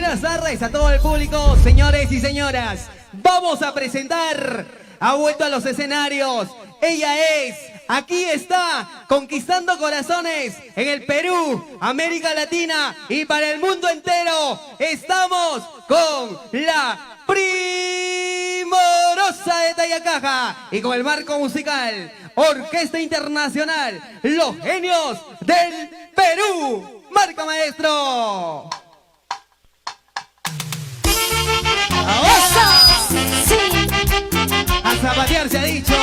Buenas tardes a todo el público, señores y señoras. Vamos a presentar, ha vuelto a los escenarios. Ella es, aquí está, conquistando corazones en el Perú, América Latina y para el mundo entero. Estamos con la Primorosa de Tayacaja y con el marco musical Orquesta Internacional, Los Genios del Perú. ¡Marca, maestro! ¡Eso! ¡Sí! A zapatear se ha dicho.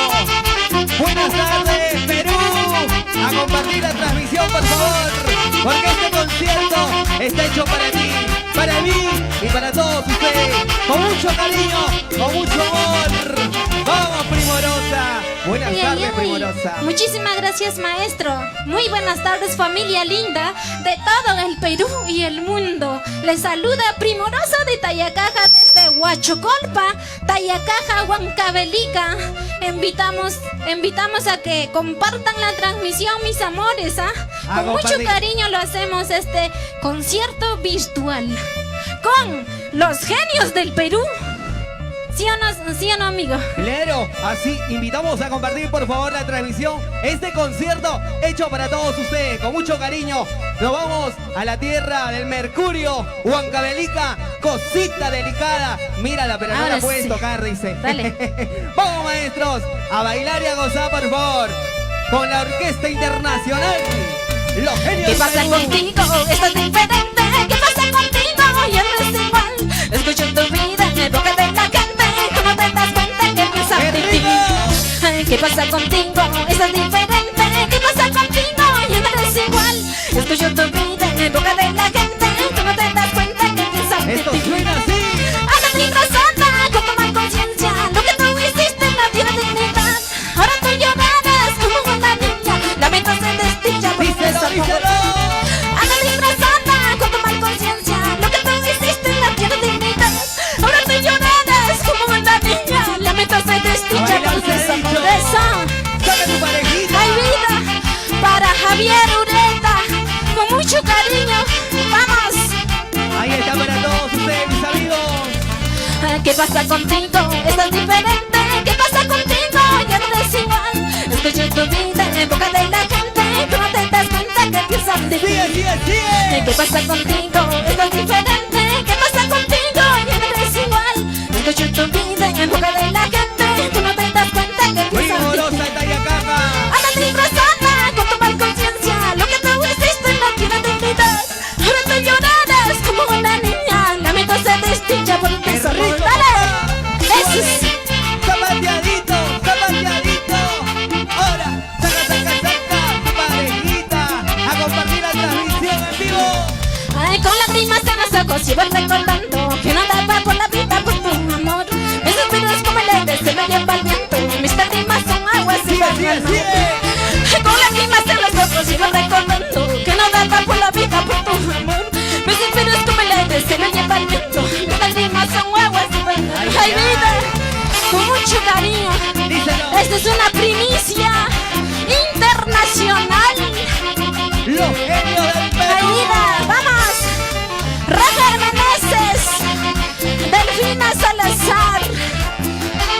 Buenas tardes, Perú. A compartir la transmisión, por favor, porque este concierto está hecho para mí y para todos ustedes. Con mucho cariño, con mucho amor. ¡Vamos, Primorosa! Buenas tardes, Primorosa. Muchísimas gracias, maestro. Muy buenas tardes, familia linda de todo el Perú y el mundo. Les saluda Primorosa de Tayacaja desde Huachocolpa, Tayacaja, Huancavelica. Invitamos a que compartan la transmisión, mis amores. Con mucho cariño lo hacemos este concierto virtual con los genios del Perú. ¿Sí o no, amigo? Claro, así invitamos a compartir, por favor, la transmisión. Este concierto hecho para todos ustedes, con mucho cariño. Nos vamos a la tierra del Mercurio, Huancavelica, cosita delicada. Mírala, pero ahora no la puedes tocar, dice. Dale. Vamos, maestros, a bailar y a gozar, por favor, con la Orquesta Internacional, Los Genios. ¿Qué pasa contigo? Estás diferente. ¿Qué pasa contigo? Ya no es igual. Escucho tu vida en boca de la gente. ¿Cómo te das cuenta que piensas de ti? ¿Qué pasa contigo? Estás diferente. ¿Qué pasa contigo? Ya no es igual. Escucho tu vida en boca de la gente. ¿Cómo te das cuenta que piensas de ti? Esto suena así. Ahora mi razón con tomar conciencia. Lo que tú hiciste no tiene dignidad. Ahora tú lloras como una niña. La mente se desdicha por esa Díselo. Ana disfrazada con tomar conciencia. Lo que tú hiciste no tiene dignidad. Ahora tú lloras como una niña. La mente se desdicha por esa pobreza. Saca tu parejita. Hay vida para Javier Ureta. Con mucho cariño. Vamos. Ahí está para todos ustedes, mis amigos. ¿Qué pasa contigo? Estás diferente. ¿Qué pasa contigo? Ya no eres igual. Escucho tu vida en boca de la gente. ¿Tú no te das cuenta que piensas de ti? Sigue. ¿Qué pasa contigo? Estás diferente. ¿Qué pasa contigo? Ya no eres igual. Escucho tu vida en boca de la gente. ¿Tú no te das cuenta que piensas de Primorosa ti? de Tayacaja. Ana disfrazada con tomar conciencia. Lo que tú hiciste no tiene dignidad. Ahora tú lloras como una niña. La mente se desdicha por ¡Qué esa rico! dale. Eso es. Zapateadito. Ahora, saca tu parejita. A compartir la transmisión en vivo. Ay, con lágrimas en los ojos sigo recordando que no daba por la vida por tu amor. Esos pedos como el aire se lo lleva el viento. Mis lágrimas son aguas y van al mar. Con lágrimas en los ojos sigo recordando que no daba por la vida por tu amor. Mis pedos como el aire se lo lleva el viento. Mis lágrimas son aguas y van al mar. Ay, vida, con mucho cariño. Díselo. Esta es una primicia internacional. Los Genios del ¡Ay, Perú. vida! ¡Vamos! Roger Meneses, Delfina Salazar,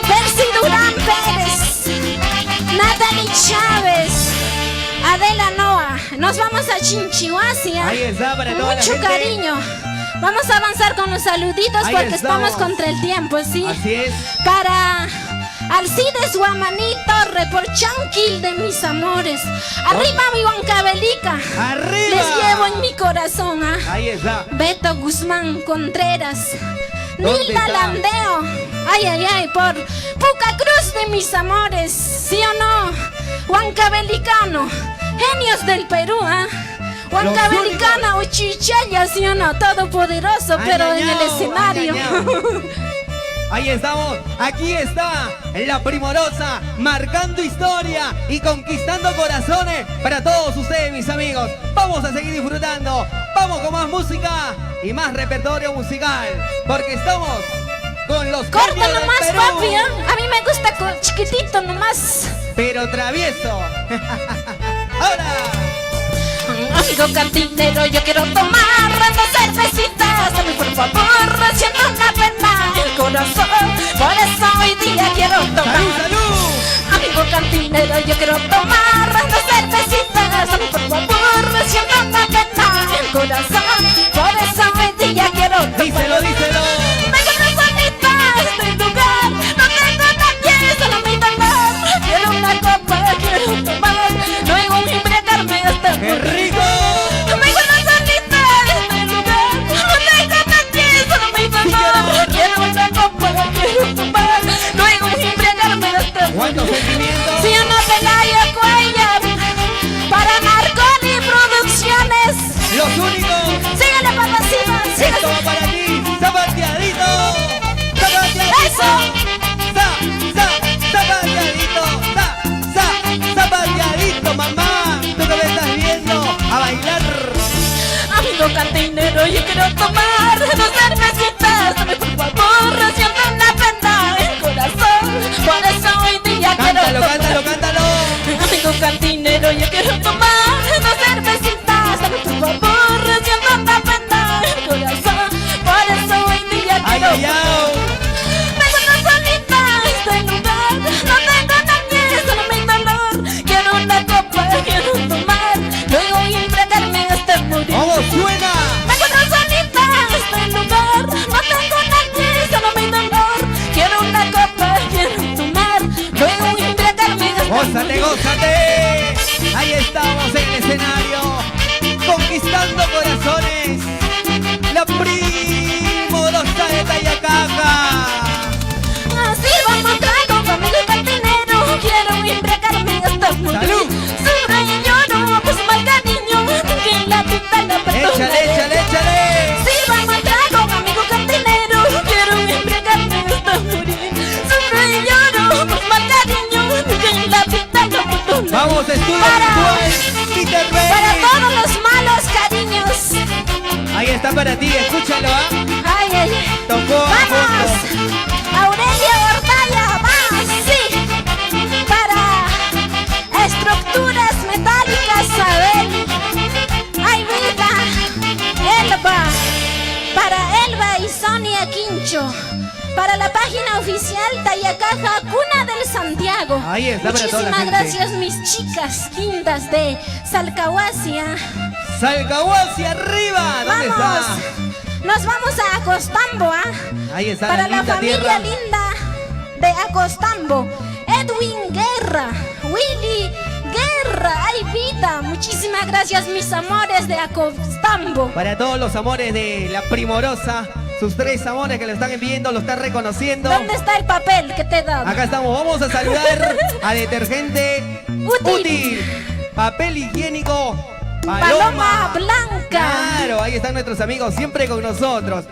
Percy Durán Pérez, Natalie Chávez, Adela Noa. Nos vamos a Chinchihuasia. Ahí está para toda la Mucho gente. cariño. Vamos a avanzar con los saluditos Ahí porque estamos. estamos contra el tiempo, ¿sí? Así es. Para Alcides Guamanito, Reporchanquil de mis amores. Arriba mi Huancavelica. ¡Arriba! Les llevo en mi corazón, Ahí está. Beto Guzmán Contreras, ¿Dónde Nilda está? Landeo. Ay, por Puca Cruz de mis amores. ¿Sí o no? Huancavelicano, genios del Perú, Huancavelicana, Uchichaya, ¿sí o no? Todopoderoso, pero en el escenario. Ahí estamos, aquí está la Primorosa, marcando historia y conquistando corazones para todos ustedes, mis amigos. Vamos a seguir disfrutando, vamos con más música y más repertorio musical, porque estamos con los Corto genios del nomás, Perú. papi, a mí me gusta chiquitito nomás. Pero travieso. Ahora. Amigo cantinero, yo quiero tomar tomando cervecitas, dame por favor, siento una pena en el corazón. Por eso hoy día quiero tomar. ¡Salud, salud! Amigo cantinero, yo quiero tomar dos cervecitas, dame por favor, siento una pena en el corazón. Por eso hoy día quiero tomar. Díselo, díselo. Me encuentro solita en este lugar, no tengo nadie, solo mi dolor. Quiero una copa, quiero tomar, luego embriagarme hasta ¡Qué morir. rico! Me encuentro solita en este lugar, no tengo nadie, solo mi dolor. Quiero una copa, quiero tomar, luego embriagarme hasta morir. ¿Cuántos sentimientos? Si una Pelaya Cuellar para Marconi Producciones. Los únicos. Síguele, papacita, Esto síguele. va para ti. ¡Zapateadito! ¡Zapateadito! Eso. ¡Zapateadito! ¡Zapateadito, mamá! ¿Tú que me estás viendo? ¡A bailar! Amigo cantinero, yo quiero tomar dos cervecitas, dame por favor, siento una pena en el corazón. Por eso hoy día quiero ¡Cántalo, tomar. cántalo, cántalo! Amigo cantinero, yo quiero tomar dos cervecitas, dame por favor, siento una pena en el corazón. Por eso hoy día ¡Ay, quiero ay, tomar. ay! Me encuentro solita en este lugar, no tengo nadie, solo mi dolor. Quiero una copa, quiero tomar, luego embriagarme hasta morir. ¿Cómo suena? Me encuentro solita en este lugar, no tengo nadie, solo mi dolor. Quiero una copa, quiero tomar, luego embriagarme hasta ¡Gózate, morir. gózate! Ahí estamos en el escenario, conquistando corazones. La primorosa de Tayacaca. Así vamos trago conmigo cantinero, quiero embriagarme hasta morir. ¡Salud! Sufro y lloro, pues mal cariño, que la vida la perdonaré. ¡Échale, échale, échale! Sí, vamos trago, amigo cantinero, quiero embriagarme hasta morir. Sufro y lloro, pues mal cariño, que la vida la perdonaré. Vamos, estudio Para- virtual, Peter Para Baby. todos los malos cariños. Ahí está para ti, escúchalo, ¿ah? Ay, ay, ay. Tocó a ¡Vamos! fondo. Aurelio Ortaya, más, sí. Para estructuras metálicas, Abel. Ay, vida. Elba. Para Elba y Sonia Quincho. Para la página oficial Tayacaja, Cuna del Santiago. Ahí está para toda la Muchísimas gente. gracias, mis chicas lindas de Salcahuasia. Salcahuasi arriba, ¿dónde Vamos. está? Nos vamos a Acostambo, ¿ah? Ahí está Para la la linda familia tierra. linda de Acostambo. Edwin Guerra, Willy Guerra, ay vida. Muchísimas gracias, mis amores de Acostambo. Para todos los amores de la primorosa, sus tres amores que lo están viendo, lo están reconociendo. ¿Dónde está el papel que te he dado? Acá estamos, vamos a saludar a Detergente Útil. Papel higiénico Paloma Blanca. Claro, ahí están nuestros amigos, siempre con nosotros.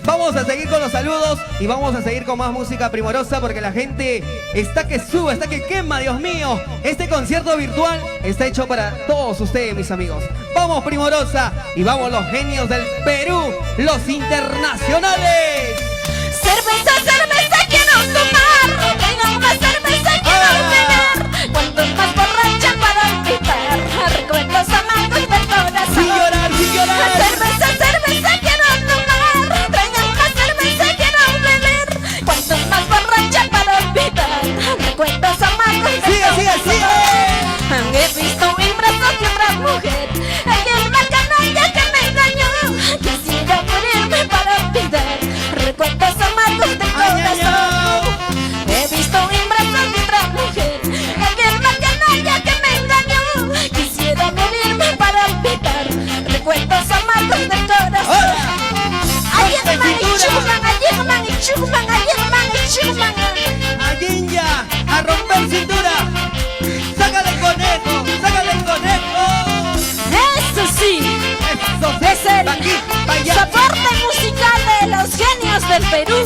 Vamos a seguir con los saludos y vamos a seguir con más música primorosa porque la gente está que sube, está que quema, Dios mío. Este concierto virtual está hecho para todos ustedes, mis amigos. Vamos, primorosa, y vamos los genios del Perú, los internacionales. Cerveza, cerveza, quiero tomar. Traigan más cerveza, quiero beber. Cuanto más borracha para olvidar recuerdos amargos del corazón. Sin llorar, sin llorar. Cerveza, cerveza, quiero tomar. Traigan más cerveza, quiero beber. Cuanto más borracha para olvidar recuerdos amargos del Sigue, sigue, corazón. sigue. He visto en brazos de otra mujer, aquel mal canalla que me engañó. Quisiera morirme para olvidar recuerdos amargos del Ay, ay, corazón. He visto en brazos de otra mujer, aquel mal canalla que me engañó. Quisiera morirme para olvidar recuerdos amargos del corazón. Ayer man y chuman, ayer man y chuman, ayer man y chuman. A Jinja, a romper cintura. Sácale el conejo, sácale el conejo. Eso sí. Eso sí, Es el pa' aquí, pa' allá. soporte musical de los genios del Perú.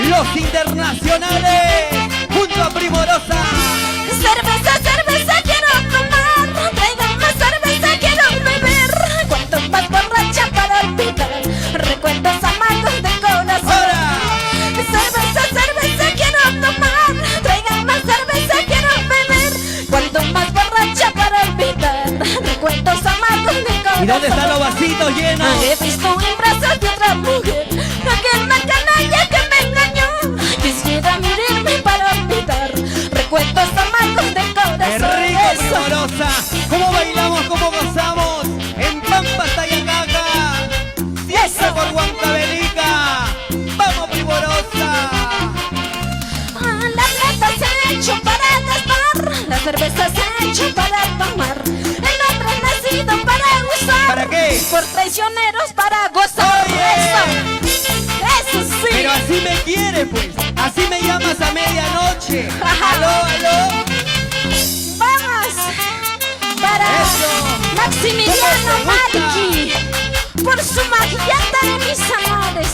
Los internacionales, junto a Primorosa. Cerveza, cerveza, quiero tomar. Traigan más cerveza, quiero beber. Cuanto más borracha para olvidar recuerdos amargos del corazón. ¡Ahora! Cerveza, cerveza, quiero tomar. Traigan más cerveza, quiero beber. Cuanto más borracha para olvidar recuerdos amargos del corazón. ¿Y dónde están los vasito lleno. He visto en brazos de otra mujer aquel canalla que me engañó. Quisiera morirme para olvidar recuerdos amargos del corazón. ¡Qué rico, primorosa! ¿Cómo bailamos, cómo gozamos? En Pampa, Tayacaca. Fiesta por Huancavelica. ¡Vamos, primorosa! La plata se ha hecho para gastar, la cerveza se ha hecho para tomar. El hombre ha nacido para usar. ¿Para qué? Por traicioneros para gozar. Oye. Eso sí. Pero así me quiere, pues. Así me llamas a medianoche. ¡Aló, aló! Vamos para Eso. Maximiliano ¿Cómo te gusta? Marqui, por su maquillata de mis amores.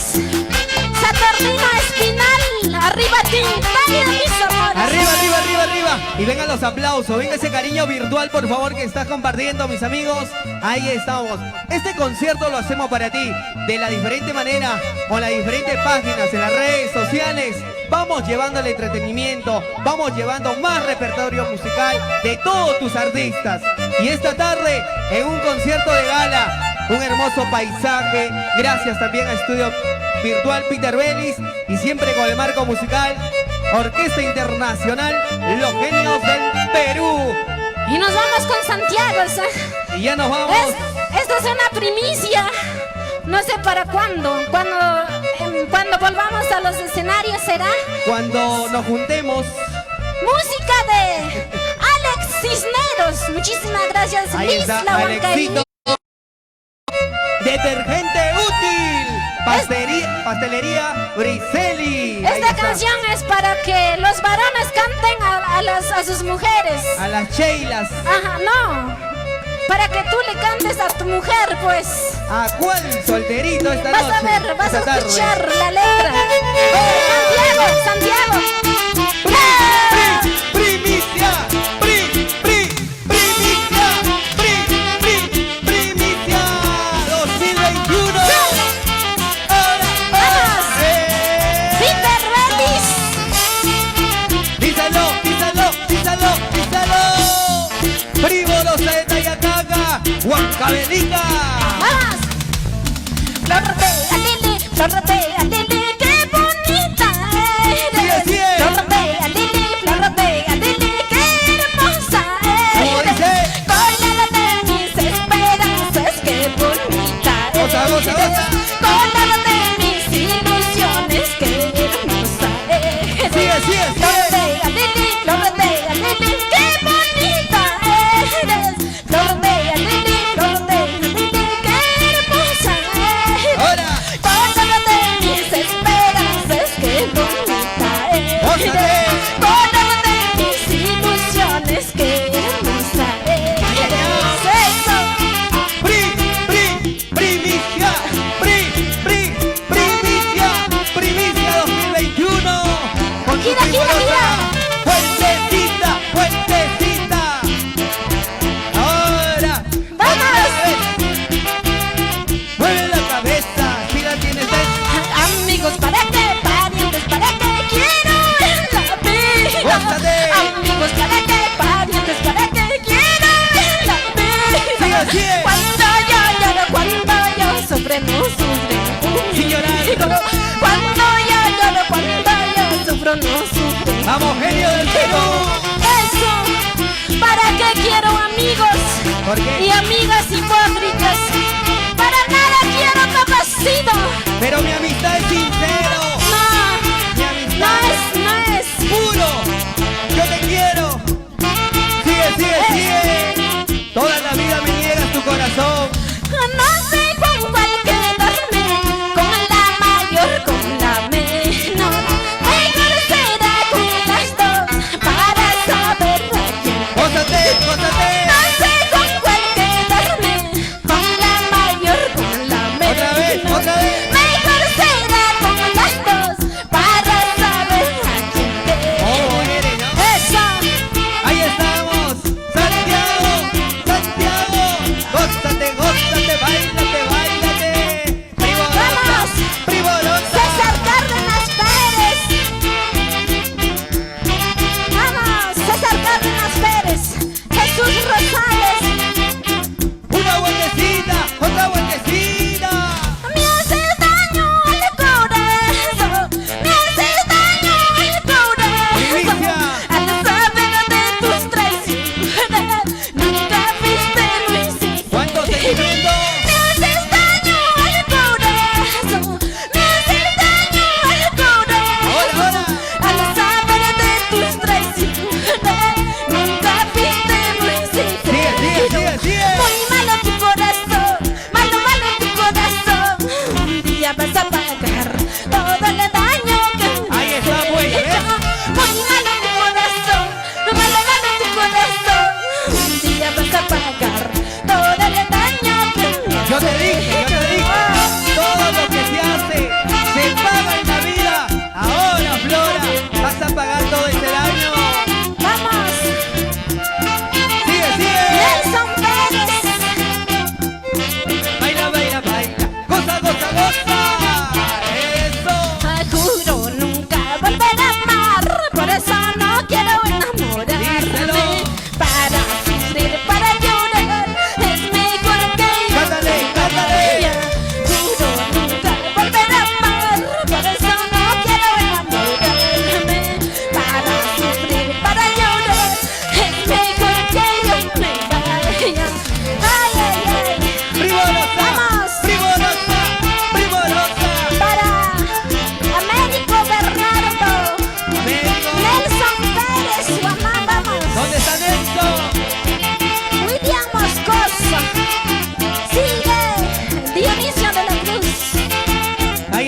Saturnino Espinal, arriba Tintania, mis amores. Arriba, arriba, arriba, arriba. Y vengan los aplausos, venga ese cariño virtual, por favor, que estás compartiendo, mis amigos. Ahí estamos. Este concierto lo hacemos para ti, de la diferente manera, con las diferentes páginas en las redes sociales. Vamos llevando el entretenimiento, vamos llevando más repertorio musical de todos tus artistas. Y esta tarde, en un concierto de gala, un hermoso paisaje, gracias también a Estudio Virtual Peter Bellis, y siempre con el marco musical Orquesta Internacional Los Genios del Perú. Y nos vamos con Santiago, ¿sí? Y ya nos vamos. Esto es una primicia. No sé para cuándo. Cuando volvamos a los escenarios será Cuando nos juntemos. música de Alex Cisneros. Muchísimas gracias, Ahí Liz está La Alexito. Detergente útil. Pastelería Briselli. Ahí Esta está. canción es para que los varones canten a sus mujeres. A las Cheilas. Ajá, no. Para que tú le cantes a tu mujer, pues. ¿A cuál solterito esta Vas noche? a ver, vas a esta tarde? escuchar la letra. Santiago. Primicia, primicia 2021. Ahora, ¡Vamos! Peter Bellis. Díselo. Frívolosa de Tayacaca, Huancavelica. ¡Vamos! Flor Lili, qué bonita eres. Sí, es. Flor Lili, qué hermosa ¿Cómo eres. dice? Colala de mis esperanzas, qué bonita eres. Goza. Colala de mis ilusiones, qué hermosa eres. Sigue. Flor de Lili, qué bonita eres. Flor de Lili, qué hermosa eres. Ahora, Colala de mis esperanzas, qué bonita eres. Gózate. Colala de mis ilusiones, qué hermosa eres. Eso. primicia 2021. Con tu Gira. primorosa Fuentecita. Ahora, ¡Vamos! mueve la cabeza, si la tienes Amigos, ¿para qué? Parientes, ¿para qué? Quiero en la vida. Gózate. Amigos, ¿para qué? Parientes, ¿para qué? Quiero en la vida. Sí, así es. Cuando yo lloro, cuando yo sufro, no sufre. Sin llorar. Cuando yo lloro, cuando yo sufro, no sufre. Vamos, genio del Perú. Eso, ¿para qué quiero amigos? ¿Por qué? Y amigas hipócritas. Para nada quiero capacito. Pero mi amistad es sincero. No, Mi amistad no es. puro. Yo te quiero. Sigue. Toda la vida me niegas tu corazón. No sé con cuál quedarme, con la mayor, con la menor. Mejor será con las dos para saber a quién. Gózate. No sé con cuál quedarme, con la mayor, con la menor. Otra vez. Mejor será con las dos para saber a quién te. Oh, eres, ¿no? Eso. Ahí estamos. Santiago. Gózate, baila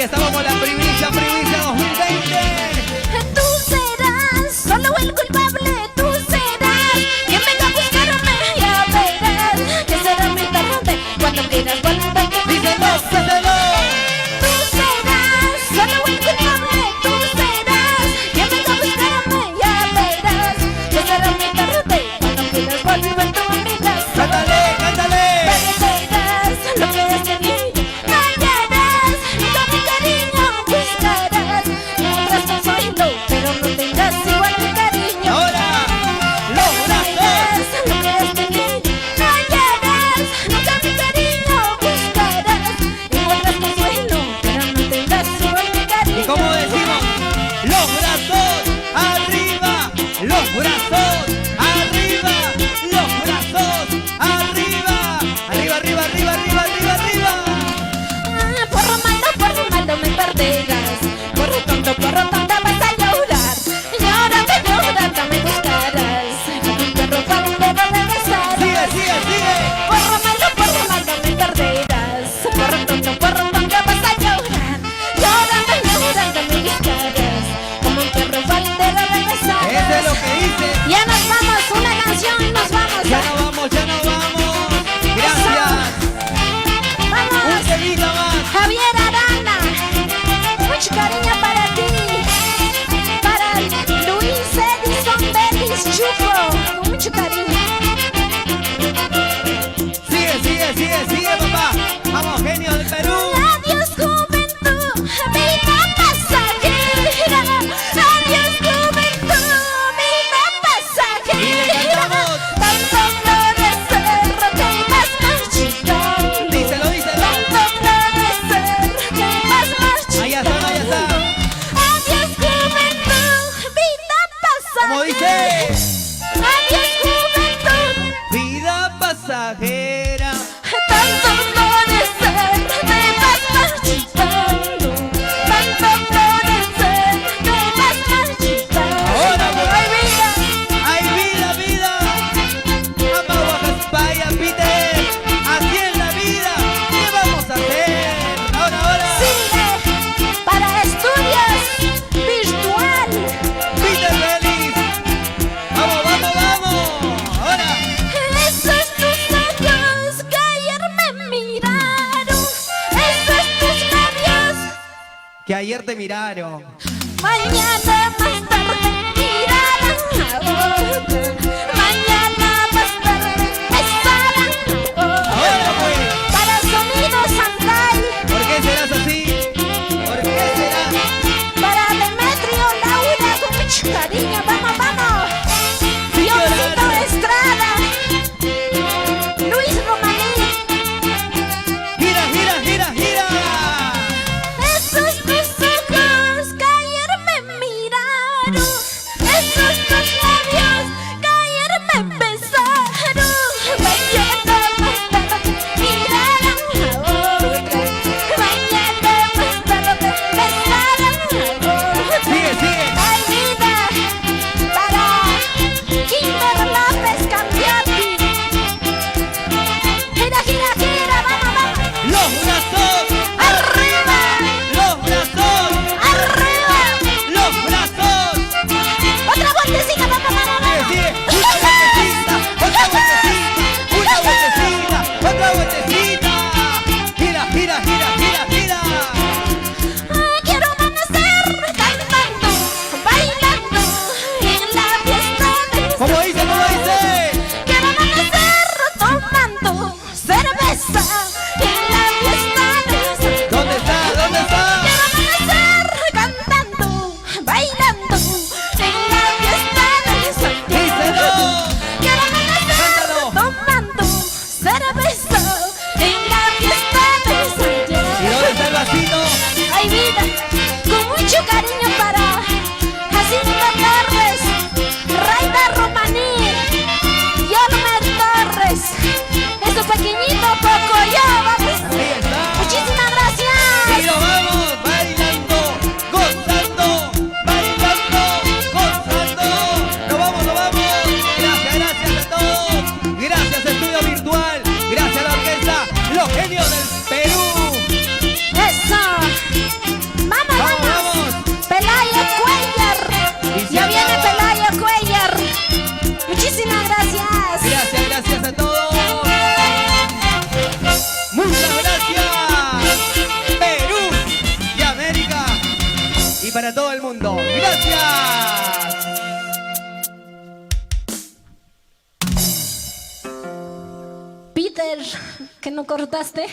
estamos con la primicia 2020. Tú serás solo el culpable, tú serás quien venga a buscarme, ya verás que será mi tarde cuando quieras volver. Díselo, díselo. Tú serás solo el culpable, tú serás quien venga a buscarme, ya verás que será mi tarde cuando quieras volver tú a mi casa. Cántale, cántale. Perderás lo que es de mí, callarás, nunca mi cariño buscarás, mientras consuelo, pero no tendrás igual mi cariño. Ahora, los brazos. Perderás lo que es de mí, callarás, nunca mi cariño buscarás, mientras consuelo, pero no tendrás igual mi cariño. Y como decimos, los brazos arriba, los brazos arriba, los brazos arriba, arriba, arriba, arriba, arriba, arriba, arriba. Por malo me perderás, por tonta vas a llorar, llorando me buscarás, como un perro faldero regresarás. Sigue, sigue, sigue. Por malo me perderás, por tonta vas a llorar, llorando me buscarás, como un perro faldero regresarás. Eso es lo que dice. Ya nos vamos, una canción y nos vamos. Ya no vamos, ya no vamos. Gracias. Un Vamos, temita más. Javier Arana, mucho cariño para ti, para Luis Edison Belis Chupo, mucho cariño. Sigue, sigue, sigue, sigue, papá. Vamos, genio del Perú. Adiós juventud, vida pasajera. Adiós juventud, vida Y le pasajera. cantamos. Tanto florecer que vas marchitando. Díselo, díselo. Tanto florecer que vas marchitando. Ahí está, ahí está. Adiós juventud, vida Como pasajera. dice, Adiós juventud. vida pasajera. Tanto florecer, te vas marchitando. Tanto florecer, te vas marchitando. Ahora, pues. Ay, vida. ¡Ay, vida, vida! Amaguajas, Paya, Peter. Así es la vida. ¿Qué vamos a hacer? Ahora, ahora. Sigue para estudios virtual. Peter Feliz. Vamos, vamos, vamos. Ahora. Esos tus ojos que ayer me miraron. Esos tus labios. Que ayer te miraron. Mañana más tarde mirarán a otra. Mañana más tarde estarán a Ahora, otra. pues. Para sonido Santay, ¿Por qué serás así? ¿Por qué serás? para Demetrio Laura con mucho cariño, vamos, vamos. Sin Diosito llorar. Estrada, Luis Romaní. Gira, gira, gira, gira. Esos tus ojos que ayer me miraron. Esos tus labios que ayer me besaron. Mañana más tarde mirarán a otra. Mañana más tarde besarán a otra. Sigue, sigue. Ay, vida, para Kinder López Cambiati. Gira, gira, gira, vamos, vamos. Los brazos. Arriba, Los brazos. arriba. Los brazos. Otra vueltecita, vamos, vamos, vamos. Sigue, sigue. Una vueltecita. Otra vueltecita. Una vueltecita. Otra vueltecita. Gira, gira, gira, gira, gira. Quiero amanecer cantando, bailando en la fiesta del ¿Cómo dice? ¿Cómo dice? Quiero amanecer tomando cerveza en la fiesta del ¿Dónde está? ¿Dónde está? Quiero amanecer cantando, bailando en la fiesta del Díselo. Quiero amanecer Cántalo. tomando cerveza en la fiesta del ¿Y dónde está el vasito? Ay, vida, con mucho cariño para Jacinto Torres, Raida Romaní, Yolmer Torres, eso pequeñito poco yo, vamos. Ahí está. Muchísimas Y gracias. nos vamos bailando, gozando, bailando, gozando. Nos vamos, nos vamos. Gracias, gracias a todos. Gracias, Estudio Virtual. Gracias a la orquesta Los Genios del Perú. Eso. para todo el mundo. ¡Gracias! Peter, ¿que no cortaste?